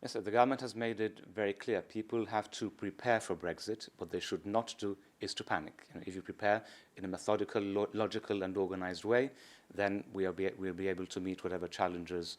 Yes, so the government has made it very clear. People have to prepare for Brexit. What they should not do is to panic. If you prepare in a methodical, logical and organised way, then we'll be able to meet whatever challenges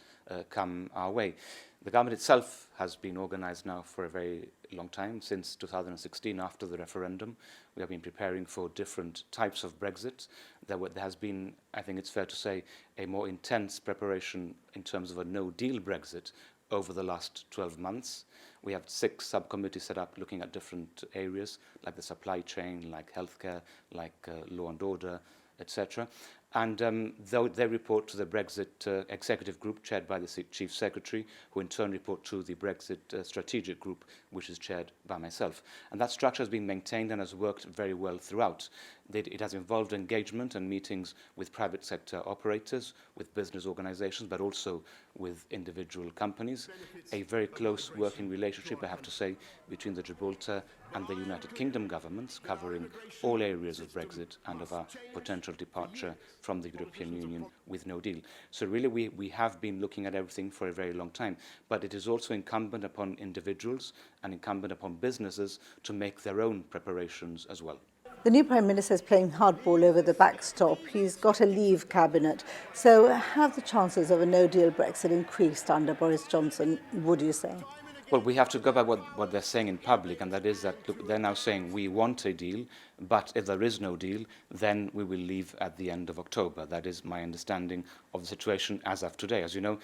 come our way. The government itself has been organised now for a very long time, since 2016, after the referendum. We have been preparing for different types of Brexit. There has been, I think it's fair to say, a more intense preparation in terms of a no-deal Brexit over the last 12 months. We have 6 subcommittees set up looking at different areas, like the supply chain, like healthcare, like law and order, etc. And though they report to the Brexit executive group chaired by the Chief Secretary, who in turn report to the Brexit strategic group, which is chaired by myself. And that structure has been maintained and has worked very well throughout. It has involved engagement and meetings with private sector operators, with business organizations, but also with individual companies. A very close working relationship, I have to say, between the Gibraltar and the United Kingdom governments, covering all areas of Brexit and of our potential departure from the European Union with no deal. So really we have been looking at everything for a very long time, but it is also incumbent upon individuals and incumbent upon businesses to make their own preparations as well. The new Prime Minister is playing hardball over the backstop. He's got a Leave cabinet. So have the chances of a no-deal Brexit increased under Boris Johnson, would you say? Well, we have to go by what they're saying in public, and that is that, look, they're now saying we want a deal, but if there is no deal, then we will leave at the end of October. That is my understanding of the situation as of today. As you know,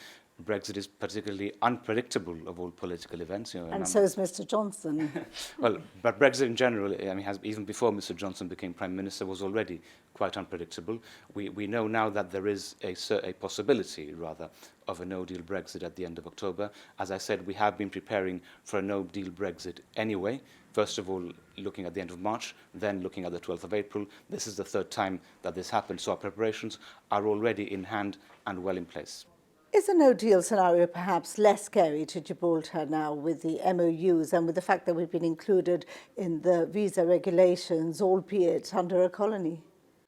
Brexit is particularly unpredictable of all political events. And so is Mr. Johnson. Well, but Brexit in general, I mean, even before Mr. Johnson became Prime Minister, was already quite unpredictable. We know now that there is a possibility, rather, of a no-deal Brexit at the end of October. As I said, we have been preparing for a no-deal Brexit anyway. First of all, looking at the end of March, then looking at the 12th of April. This is the 3rd time that this happened, so our preparations are already in hand and well in place. Is a no-deal scenario perhaps less scary to Gibraltar now with the MOUs and with the fact that we've been included in the visa regulations, albeit under a colony?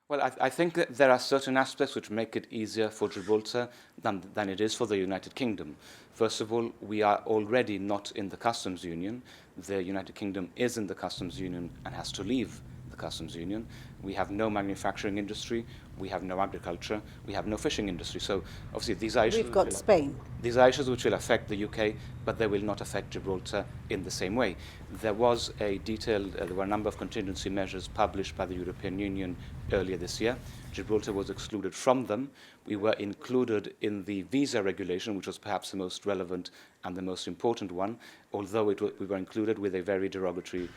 Well, I think that there are certain aspects which make it easier for Gibraltar than it is for the United Kingdom. First of all, we are already not in the customs union. The United Kingdom is in the customs union and has to leave the customs union. We have no manufacturing industry, we have no agriculture, we have no fishing industry. So obviously these are issues. We've got Spain. These are issues which will affect the UK, but they will not affect Gibraltar in the same way. There was a detailed, there were a number of contingency measures published by the European Union earlier this year. Gibraltar was excluded from them. We were included in the visa regulation, which was perhaps the most relevant and the most important one, although we were included with a very derogatory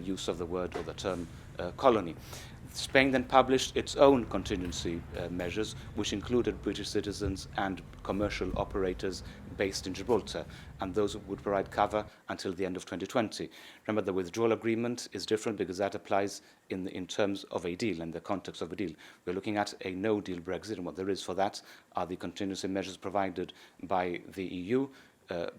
use of the word or the term colony. Spain then published its own contingency measures, which included British citizens and commercial operators based in Gibraltar, and those would provide cover until the end of 2020. Remember, the withdrawal agreement is different because that applies in terms of a deal, in the context of a deal. We're looking at a no-deal Brexit, and what there is for that are the contingency measures provided by the EU,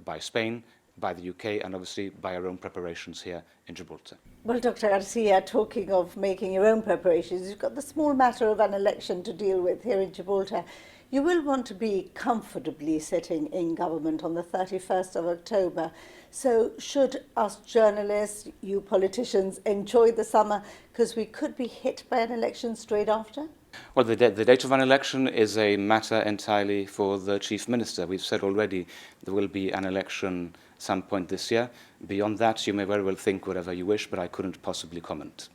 by Spain, by the UK, and obviously by our own preparations here in Gibraltar. Well, Dr. Garcia, talking of making your own preparations, you've got the small matter of an election to deal with here in Gibraltar. You will want to be comfortably sitting in government on the 31st of October. So should us journalists, you politicians, enjoy the summer because we could be hit by an election straight after? Well, the date of an election is a matter entirely for the Chief Minister. We've said already there will be an election some point this year. Beyond that, you may very well think whatever you wish, but I couldn't possibly comment.